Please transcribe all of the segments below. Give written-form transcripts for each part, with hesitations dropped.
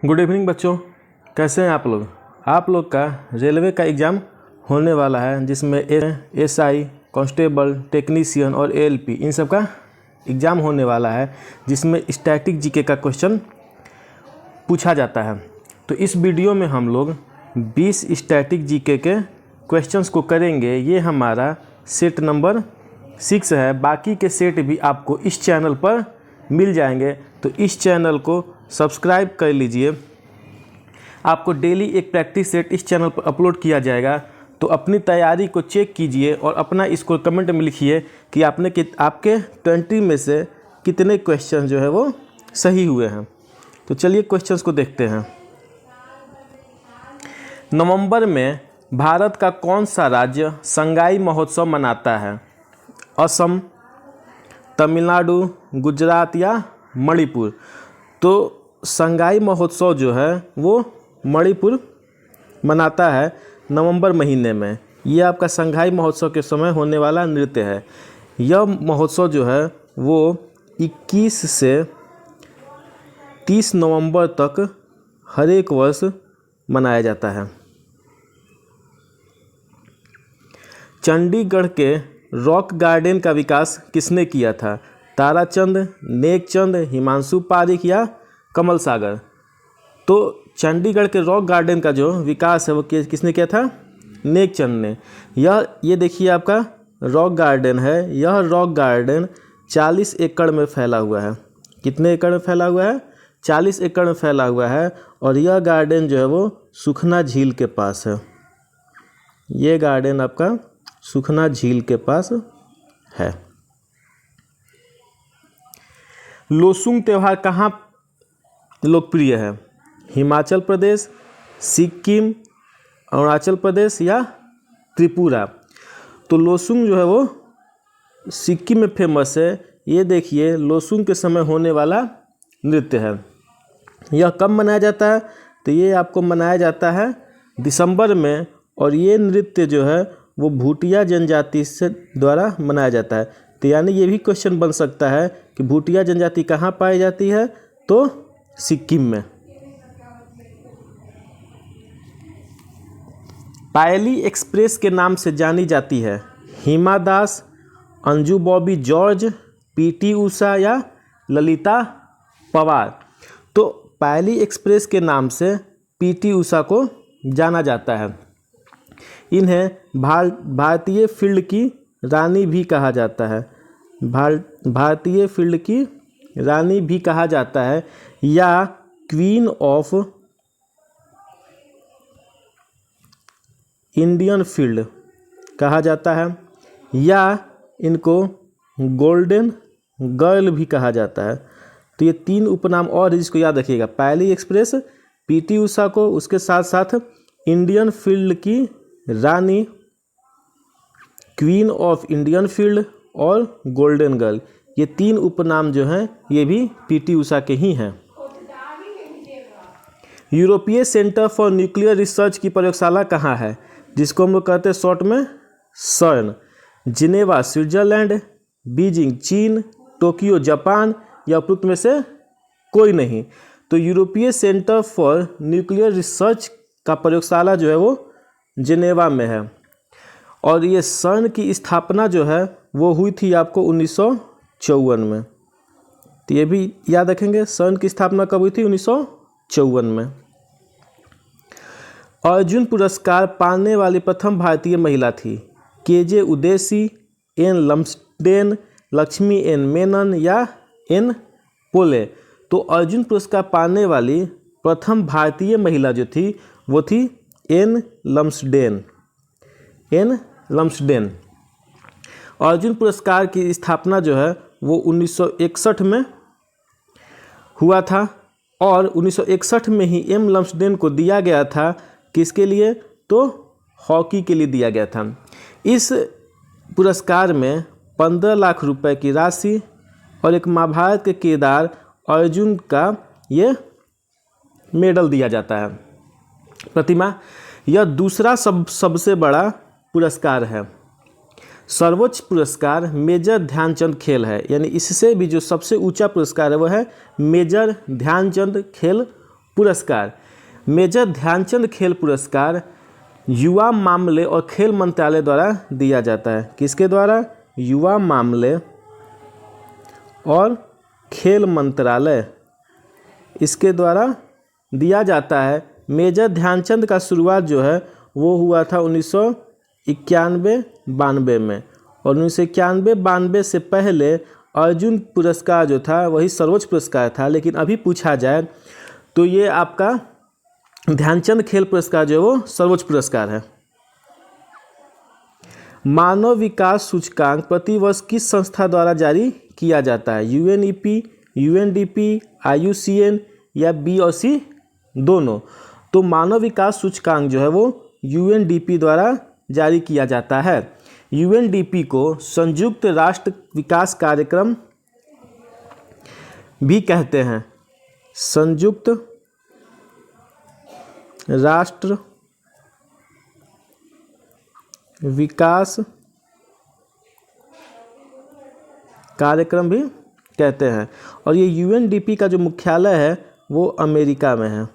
Good evening बच्चों, कैसे हैं आप लोग। आप लोग का रेलवे का एग्ज़ाम होने वाला है जिसमें एसआई, कांस्टेबल, टेक्नीशियन और एएलपी इन सब का एग्ज़ाम होने वाला है, जिसमें स्टैटिक जीके का क्वेश्चन पूछा जाता है। तो इस वीडियो में हम लोग 20 स्टैटिक जीके के क्वेश्चंस को करेंगे। ये हमारा सेट नंबर 6 है। बाकी के सेट भी आपको इस चैनल पर मिल जाएंगे, तो इस चैनल को सब्सक्राइब कर लीजिए। आपको डेली एक प्रैक्टिस सेट इस चैनल पर अपलोड किया जाएगा, तो अपनी तैयारी को चेक कीजिए और अपना स्कोर कमेंट में लिखिए कि आपके 20 में से कितने क्वेश्चन जो है वो सही हुए हैं। तो चलिए क्वेश्चंस को देखते हैं। नवंबर में भारत का कौन सा राज्य संगाई महोत्सव मनाता है? असम, तमिलनाडु, गुजरात या मणिपुर। तो संगाई महोत्सव जो है वो मणिपुर मनाता है नवंबर महीने में। ये आपका संगाई महोत्सव के समय होने वाला नृत्य है। यह महोत्सव जो है वो 21 से 30 नवंबर तक हर एक वर्ष मनाया जाता है। चंडीगढ़ के रॉक गार्डन का विकास किसने किया था? ताराचंद, नेकचंद, हिमांशु पारिक या कमल सागर। तो चंडीगढ़ के रॉक गार्डन का जो विकास है वो किसने किया था? नेकचंद ने। ये देखिए आपका रॉक गार्डन है। यह रॉक गार्डन 40 एकड़ में फैला हुआ है। कितने एकड़ में फैला हुआ है? 40 एकड़ में फैला हुआ है। और यह गार्डन जो है वो सुखना झील के पास है। ये गार्डन आपका सुखना झील के पास है। लोसुंग त्यौहार कहाँ लोकप्रिय है? हिमाचल प्रदेश, सिक्किम, अरुणाचल प्रदेश या त्रिपुरा। तो लोसुंग जो है वो सिक्किम में फेमस है। ये देखिए लोसुंग के समय होने वाला नृत्य है। यह कब मनाया जाता है? तो ये आपको मनाया जाता है दिसंबर में। और ये नृत्य जो है वो भूटिया जनजाति से द्वारा मनाया जाता है। तो यानी ये भी क्वेश्चन बन सकता है कि भूटिया जनजाति कहाँ पाई जाती है? तो सिक्किम में। पायली एक्सप्रेस के नाम से जानी जाती है हिमा दास, अंजू बॉबी जॉर्ज, पीटी उषा या ललिता पवार। तो पायली एक्सप्रेस के नाम से पीटी उषा को जाना जाता है। इन्हें भारतीय फील्ड की रानी भी कहा जाता है। भारतीय फील्ड की रानी भी कहा जाता है या क्वीन ऑफ इंडियन फील्ड कहा जाता है, या इनको गोल्डन गर्ल भी कहा जाता है। तो ये 3 उपनाम और जिसको याद रखिएगा। पायली एक्सप्रेस, पीटी उषा को, उसके साथ साथ इंडियन फील्ड की रानी, क्वीन ऑफ इंडियन फील्ड और गोल्डन गर्ल। ये 3 उपनाम जो हैं ये भी पीटी उषा के ही हैं। यूरोपीय सेंटर फॉर न्यूक्लियर रिसर्च की प्रयोगशाला कहाँ है? जिसको हम लोग कहते हैं शॉर्ट में सर्न। जिनेवा स्विट्जरलैंड, बीजिंग चीन, टोक्यो जापान या उपरोक्त में से कोई नहीं। तो यूरोपीय सेंटर फॉर न्यूक्लियर रिसर्च का प्रयोगशाला जो है वो जिनेवा में है। और ये सर्न की स्थापना जो है वो हुई थी आपको 1954 में। तो ये भी याद रखेंगे, सर्न की स्थापना कब हुई थी? 1954 में। अर्जुन पुरस्कार पाने वाली प्रथम भारतीय महिला थी? K J Udeshi, Ann Lumsden, Lakshmi N Menon या एन पोले। तो अर्जुन पुरस्कार पाने वाली प्रथम भारतीय महिला जो थी वो थी Ann Lumsden. Ann Lumsden. Arjun पुरस्कार की स्थापना जो है वो 1961 में हुआ था। और 1961 में ही एम लम्सडेन को दिया गया था। किसके लिए? तो हॉकी के लिए दिया गया था। इस पुरस्कार में 15 लाख रुपए की राशि और एक महाभारत के किरदार अर्जुन का ये मेडल दिया जाता है, प्रतिमा। यह दूसरा सबसे बड़ा पुरस्कार है। सर्वोच्च पुरस्कार मेजर ध्यानचंद खेल है, यानी इससे भी जो सबसे ऊंचा पुरस्कार है वह है मेजर ध्यानचंद खेल पुरस्कार। मेजर ध्यानचंद खेल पुरस्कार युवा मामले और खेल मंत्रालय द्वारा दिया जाता है। किसके द्वारा? युवा मामले और खेल मंत्रालय, इसके द्वारा दिया जाता है। मेजर ध्यानचंद का शुरुआत जो है वो हुआ था 1991-92 में, और 1991-92 से पहले अर्जुन पुरस्कार जो था वही सर्वोच्च पुरस्कार था। लेकिन अभी पूछा जाए तो ये आपका ध्यानचंद खेल पुरस्कार जो है वो सर्वोच्च पुरस्कार है। मानव विकास सूचकांक प्रतिवर्ष किस संस्था द्वारा जारी किया जाता है? यूएनईपी, यूएनडीपी, आईयूसीएन या बी और सी दोनों? तो मानव विकास सूचकांक जो है वो यूएनडीपी द्वारा जारी किया जाता है। यूएनडीपी को संयुक्त राष्ट्र विकास कार्यक्रम भी कहते हैं। संयुक्त राष्ट्र विकास कार्यक्रम भी कहते हैं। और ये यूएनडीपी का जो मुख्यालय है वो अमेरिका में है।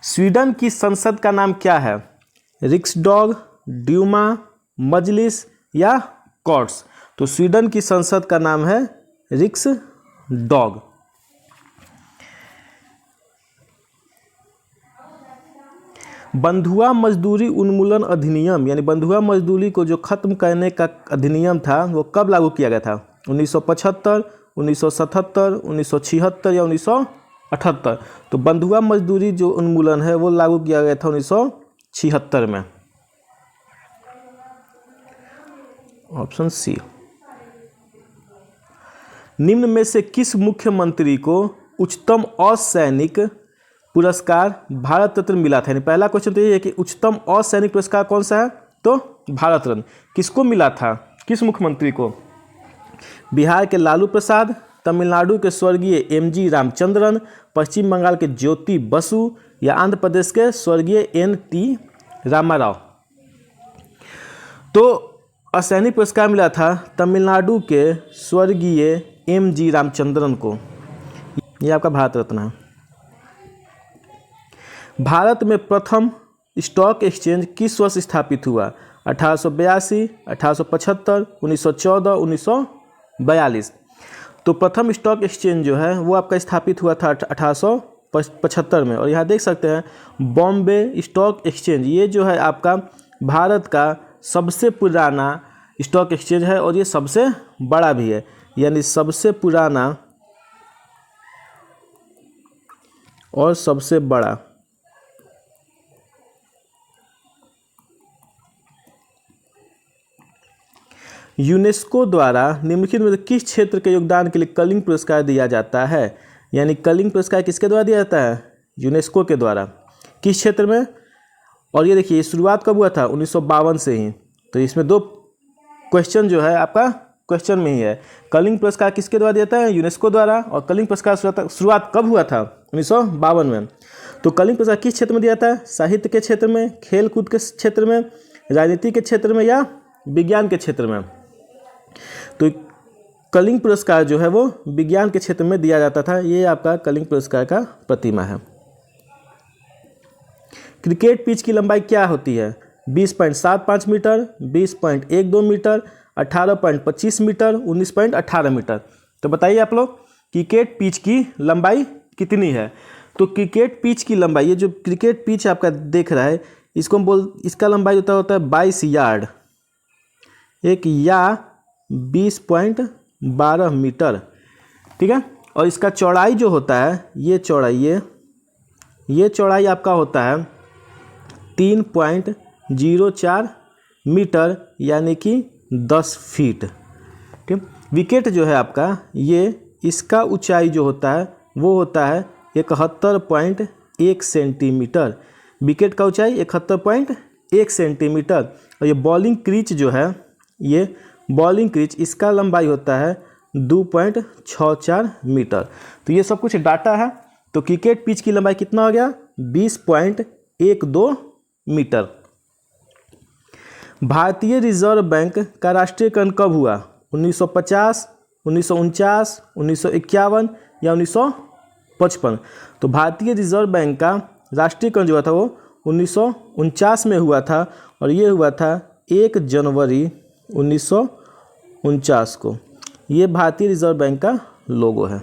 स्वीडन की संसद का नाम क्या है? रिक्सडॉग, ड्यूमा, मजलिस या कॉर्ट्स? तो स्वीडन की संसद का नाम है रिक्सडॉग। बंधुआ मजदूरी उन्मूलन अधिनियम यानी बंधुआ मजदूरी को जो खत्म करने का अधिनियम था वो कब लागू किया गया था? 1975, 1977, 1976 या 1978? तो बंधुआ मजदूरी जो उन्मूलन है वो लागू किया गया था 1976 में। Option C. निम्न में से किस मुख्यमंत्री को उच्चतम असैनिक पुरस्कार भारत रत्न मिला था? पहला क्वेश्चन तो ये है कि उच्चतम असैनिक पुरस्कार कौन सा है? तो भारत रत्न। किसको मिला था? किस मुख्यमंत्री को? बिहार के लालू प्रसाद, तमिलनाडु के स्वर्गीय एमजी रामचंद्रन, पश्चिम बंगाल के ज्योति बसु या आंध्र प्रदेश के स्वर्गीय एनटी रामाराव? तो असैनिक पुरस्कार मिला था तमिलनाडु के स्वर्गीय एमजी रामचंद्रन को। यह आपका भारत रत्न है। भारत में प्रथम स्टॉक एक्सचेंज किस वर्ष स्थापित हुआ? 1882, 1875, 1914, 1942? तो प्रथम स्टॉक एक्सचेंज जो है वो आपका स्थापित हुआ था 1875 में। और यहाँ देख सकते हैं बॉम्बे स्टॉक एक्सचेंज, ये जो है आपका भारत का सबसे पुराना स्टॉक एक्सचेंज है और ये सबसे बड़ा भी है, यानी सबसे पुराना और सबसे बड़ा। यूनेस्को द्वारा निम्नलिखित में किस क्षेत्र के योगदान के लिए कलिंग पुरस्कार दिया जाता है? यानी कलिंग पुरस्कार किसके द्वारा दिया जाता है? यूनेस्को के द्वारा। किस क्षेत्र में? और ये देखिए शुरुआत कब हुआ था? 1952 से ही। तो इसमें दो क्वेश्चन जो है आपका क्वेश्चन में ही है। कलिंग पुरस्कार किसके द्वारा दिया जाता है? यूनेस्को द्वारा। और कलिंग पुरस्कार शुरुआत कब हुआ था? 1952 में। तो कलिंग पुरस्कार किस क्षेत्र में दिया जाता है? साहित्य के क्षेत्र में, खेल कूद के क्षेत्र में, राजनीति के क्षेत्र में या विज्ञान के क्षेत्र में? तो कलिंग पुरस्कार जो है वो विज्ञान के क्षेत्र में दिया जाता था। ये आपका कलिंग पुरस्कार का प्रतिमा है। क्रिकेट पिच की लंबाई क्या होती है? 20.75 मीटर, 20.12 मीटर, 18.25 मीटर, 19.18 मीटर? तो बताइए आप लोग क्रिकेट पिच की लंबाई कितनी है? तो क्रिकेट पिच की लंबाई, ये जो क्रिकेट पिच आपका देख रहा है इसको हम इसका लंबाई होता है 22 यार्ड, एक या 20.12 मीटर, ठीक है। और इसका चौड़ाई जो होता है ये चौड़ाई आपका होता है 3.04 मीटर यानी कि 10 फीट, ठीक। विकेट जो है आपका ये इसका ऊंचाई जो होता है वो होता है 71.1 सेंटीमीटर। विकेट का ऊंचाई 71.1 सेंटीमीटर। और ये बॉलिंग क्रीच जो है, ये बॉलिंग क्रीच इसका लंबाई होता है 2.64 मीटर। तो ये सब कुछ डाटा है। तो क्रिकेट पिच की लंबाई कितना हो गया? 20.12 मीटर। भारतीय रिजर्व बैंक का राष्ट्रीयकरण कब हुआ? 1950, 1949, 1951 या 1955। तो भारतीय रिजर्व बैंक का राष्ट्रीयकरण जो था वो 1949 में हुआ था और ये हुआ था 1 जनवरी 1949 को। ये भारतीय रिजर्व बैंक का लोगो है।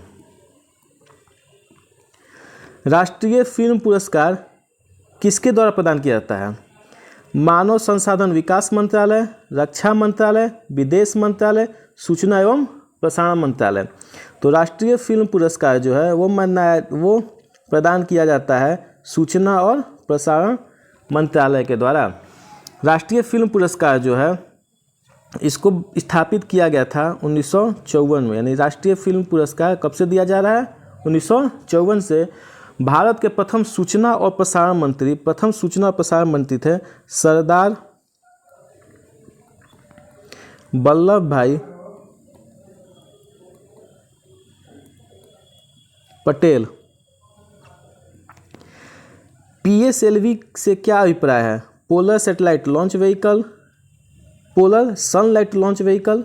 राष्ट्रीय फिल्म पुरस्कार किसके द्वारा प्रदान किया जाता है? मानव संसाधन विकास मंत्रालय, रक्षा मंत्रालय, विदेश मंत्रालय, सूचना एवं प्रसारण मंत्रालय। तो राष्ट्रीय फिल्म पुरस्कार जो है वो प्रदान किया जाता है सूचना और प्रसारण मंत्रालय के द्वारा। राष्ट्रीय फिल्म पुरस्कार जो है इसको स्थापित किया गया था 1954 में। यानी राष्ट्रीय फिल्म पुरस्कार कब से दिया जा रहा है? 1954 से। भारत के प्रथम सूचना और प्रसारण मंत्री थे सरदार वल्लभ भाई पटेल। PSLV से क्या अभिप्राय है? Polar satellite launch vehicle, polar sunlight launch vehicle,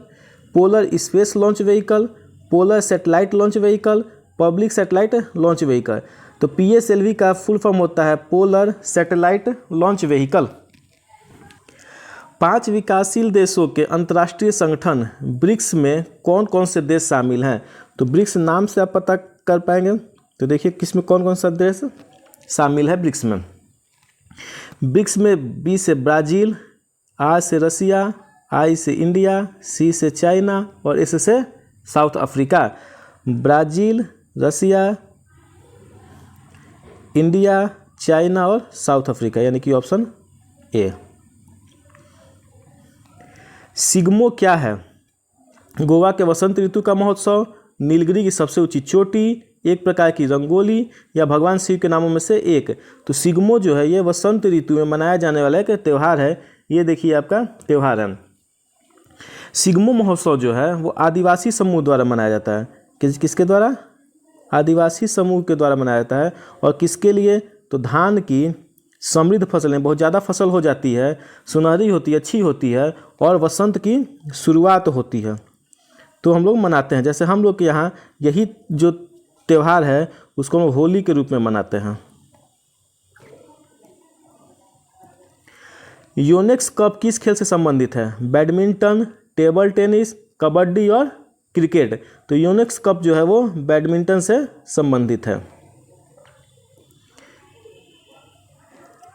polar space launch vehicle, polar satellite launch vehicle, public satellite launch vehicle. तो PSLV का फुल फॉर्म होता है पोलर सैटेलाइट लॉन्च व्हीकल। 5 विकासशील देशों के अंतर्राष्ट्रीय संगठन ब्रिक्स में कौन कौन से देश शामिल हैं? तो ब्रिक्स नाम से आप पता कर पाएंगे। तो देखिए किसमें कौन कौन सा देश शामिल है ब्रिक्स में। ब्रिक्स में B से ब्राज़ील, R से रसिया, I से इंडिया, C से चाइना और S से साउथ अफ्रीका। ब्राज़ील, रसिया, इंडिया, चाइना और साउथ अफ्रीका, यानी कि ऑप्शन A। सिग्मो क्या है? गोवा के वसंत ऋतु का महोत्सव, नीलगिरी की सबसे ऊंची चोटी, एक प्रकार की रंगोली या भगवान शिव के नामों में से एक। तो सिग्मो जो है ये वसंत ऋतु में मनाया जाने वाला एक त्यौहार है। ये देखिए आपका त्यौहार है। सिग्मो महोत्सव जो है वो आदिवासी समूह द्वारा मनाया जाता है। किसके द्वारा? आदिवासी समूह के द्वारा मनाया जाता है। और किसके लिए? तो धान की समृद्ध फसलें, बहुत ज़्यादा फसल हो जाती है, सुनहरी होती है, अच्छी होती है और वसंत की शुरुआत होती है, तो हम लोग मनाते हैं। जैसे हम लोग के यहाँ यही जो त्यौहार है उसको हम होली के रूप में मनाते हैं। योनेक्स कप किस खेल से संबंधित है? बैडमिंटन, टेबल टेनिस, कबड्डी और क्रिकेट। तो योनेक्स कप जो है वो बैडमिंटन से संबंधित है।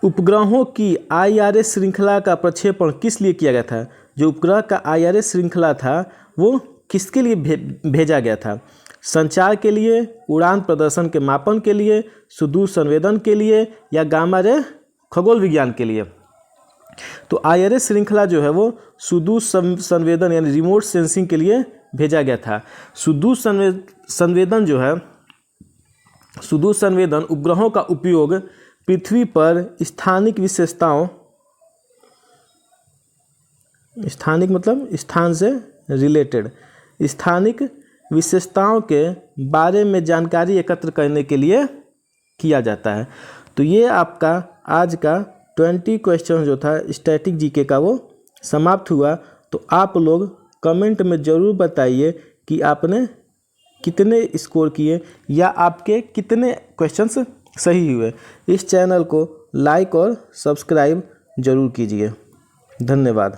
उपग्रहों की IRS श्रृंखला का प्रक्षेपण किस लिए किया गया था? जो उपग्रह का IRS श्रृंखला था वो किसके लिए भेजा गया था? संचार के लिए, उड़ान प्रदर्शन के मापन के लिए, सुदूर संवेदन के लिए या गामा रे खगोल विज्ञान के लिए? तो IRS श्रृंखला जो है वो सुदूर संवेदन यानी रिमोट सेंसिंग के लिए भेजा गया था। सुदूर संवेदन जो है, सुदूर संवेदन उपग्रहों का उपयोग पृथ्वी पर स्थानिक विशेषताओं, स्थानिक मतलब स्थान से रिलेटेड, स्थानिक विशेषताओं के बारे में जानकारी एकत्र करने के लिए किया जाता है। तो ये आपका आज का 20 क्वेश्चन जो था स्टैटिक जीके का वो समाप्त हुआ। तो आप लोग कमेंट में ज़रूर बताइए कि आपने कितने स्कोर किए या आपके कितने क्वेश्चंस सही हुए। इस चैनल को लाइक और सब्सक्राइब ज़रूर कीजिए। धन्यवाद।